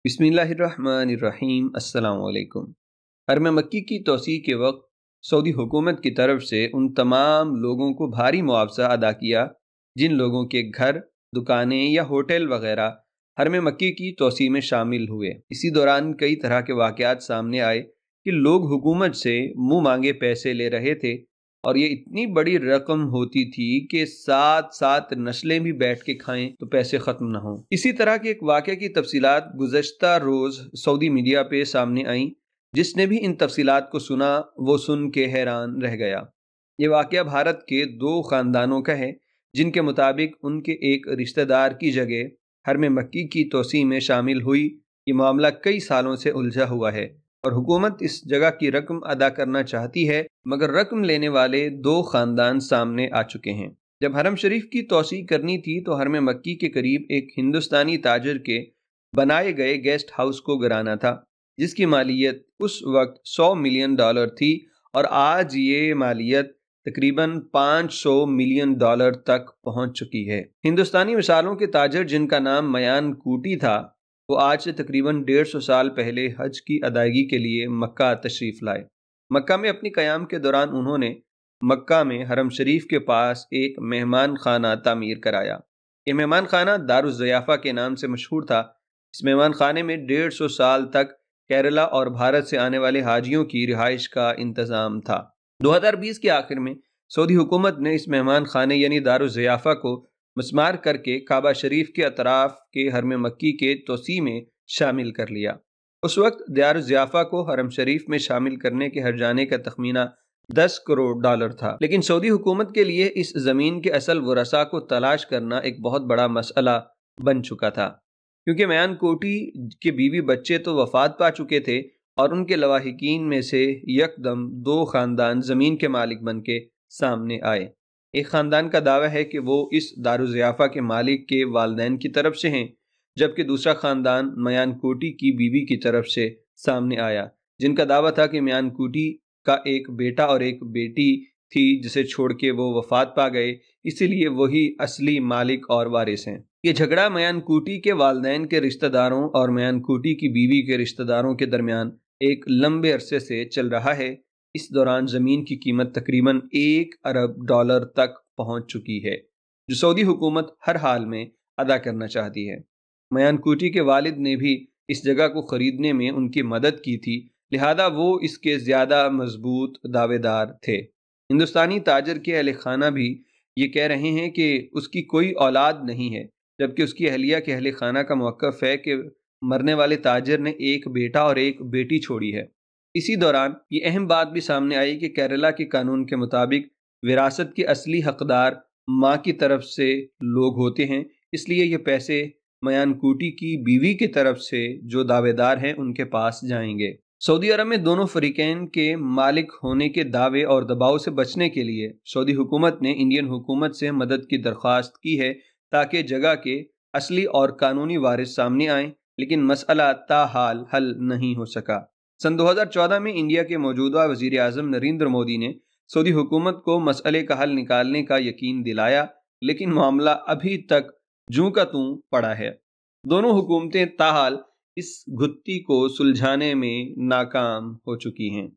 बिस्मिल्लाहिर्रहमानिर्रहीम। अस्सलाम वालेकुम। हरम मक्की की तोसीअ के वक्त सऊदी हुकूमत की तरफ से उन तमाम लोगों को भारी मुआवजा अदा किया जिन लोगों के घर, दुकानें या होटल वगैरह हरम मक्की की तोसीअ में शामिल हुए। इसी दौरान कई तरह के वाक़यात सामने आए कि लोग हुकूमत से मुँह मांगे पैसे ले रहे थे और ये इतनी बड़ी रकम होती थी कि सात सात नस्लें भी बैठ के खाएं तो पैसे ख़त्म ना हों। इसी तरह के एक वाक़े की तफसीलात गुज़श्ता रोज़ सऊदी मीडिया पे सामने आईं। जिसने भी इन तफसीलात को सुना वो सुन के हैरान रह गया। ये वाक़या भारत के दो ख़ानदानों का है जिनके मुताबिक उनके एक रिश्तेदार की जगह हरम मक्की की तोसीअ में शामिल हुई। ये मामला कई सालों से उलझा हुआ है और हुकूमत इस जगह की रकम अदा करना चाहती है, मगर रकम लेने वाले दो ख़ानदान सामने आ चुके हैं। जब हरम शरीफ की तोसीअ करनी थी तो हरम मक्की के करीब एक हिंदुस्तानी ताजर के बनाए गए गेस्ट हाउस को गिराना था, जिसकी मालियत उस वक्त $100 मिलियन थी और आज ये मालियत तकरीबन $500 मिलियन तक पहुंच चुकी है। हिंदुस्तानी मिसालों के ताजर जिनका नाम मयान कूटी था, वो आज से तकरीबन 150 साल पहले हज की अदायगी के लिए मक्का तशरीफ़ लाए। मक्का में अपनी क़याम के दौरान उन्होंने मक्का में हरम शरीफ के पास एक मेहमान खाना तामीर कराया। ये मेहमान खाना दारुल ज़ियाफ़ा के नाम से मशहूर था। इस मेहमान खाने में 150 साल तक केरला और भारत से आने वाले हाजियों की रिहाइश का इंतज़ाम था। 2020 के आखिर में सऊदी हुकूमत ने इस मेहमान खाने यानी दारुल ज़ियाफ़ा को मस्मार करके काबा शरीफ के अतराफ़ के हरम मक्की के तोसीअ में शामिल कर लिया। उस वक्त दारुल ज़ियाफ़ा को हरम शरीफ में शामिल करने के हर्जाने का तखमीना $10 करोड़ था, लेकिन सऊदी हुकूमत के लिए इस ज़मीन के असल वरसा को तलाश करना एक बहुत बड़ा मसला बन चुका था, क्योंकि मयान कोटी के बीवी बच्चे तो वफ़ात पा चुके थे और उनके लवाहिकीन में से यकदम दो ख़ानदान ज़मीन के मालिक बन के सामने आए। एक ख़ानदान का दावा है कि वो इस दारुल ज़ियाफ़ा के मालिक के वालिदैन की तरफ से हैं, जबकि दूसरा ख़ानदान मयान कोटी की बीवी की तरफ से सामने आया, जिनका दावा था कि मयान कोटी का एक बेटा और एक बेटी थी जिसे छोड़ के वो वफ़ात पा गए, इसीलिए वही असली मालिक और वारिस हैं। ये झगड़ा मयान कोटी के वालिदैन के रिश्तेदारों और मयान कोटी की बीवी के रिश्तेदारों के दरमियान एक लंबे अरसे से चल रहा है। इस दौरान ज़मीन की कीमत तकरीबन $1 अरब तक पहुंच चुकी है, जो सऊदी हुकूमत हर हाल में अदा करना चाहती है। मयान कोटी के वालिद ने भी इस जगह को ख़रीदने में उनकी मदद की थी, लिहाजा वो इसके ज़्यादा मजबूत दावेदार थे। हिंदुस्तानी ताजर के अहल खाना भी ये कह रहे हैं कि उसकी कोई औलाद नहीं है, जबकि उसकी अहलिया के अहल खाना का मौक़िफ़ है कि मरने वाले ताजर ने एक बेटा और एक बेटी छोड़ी है। इसी दौरान ये अहम बात भी सामने आई कि केरला के कानून के मुताबिक विरासत के असली हकदार माँ की तरफ से लोग होते हैं, इसलिए ये पैसे मयान कोटी की बीवी की तरफ से जो दावेदार हैं उनके पास जाएंगे। सऊदी अरब में दोनों फरीकैन के मालिक होने के दावे और दबाव से बचने के लिए सऊदी हुकूमत ने इंडियन हुकूमत से मदद की दरख्वास्त की है ताकि जगह के असली और कानूनी वारिस सामने आएं, लेकिन मसला ताहाल हल नहीं हो सका। सन 2014 में इंडिया के मौजूदा वज़ीर आज़म नरेंद्र मोदी ने सऊदी हुकूमत को मसले का हल निकालने का यकीन दिलाया, लेकिन मामला अभी तक जूं का तूं पड़ा है। दोनों हुकूमतें ताहाल इस घुत्ती को सुलझाने में नाकाम हो चुकी हैं।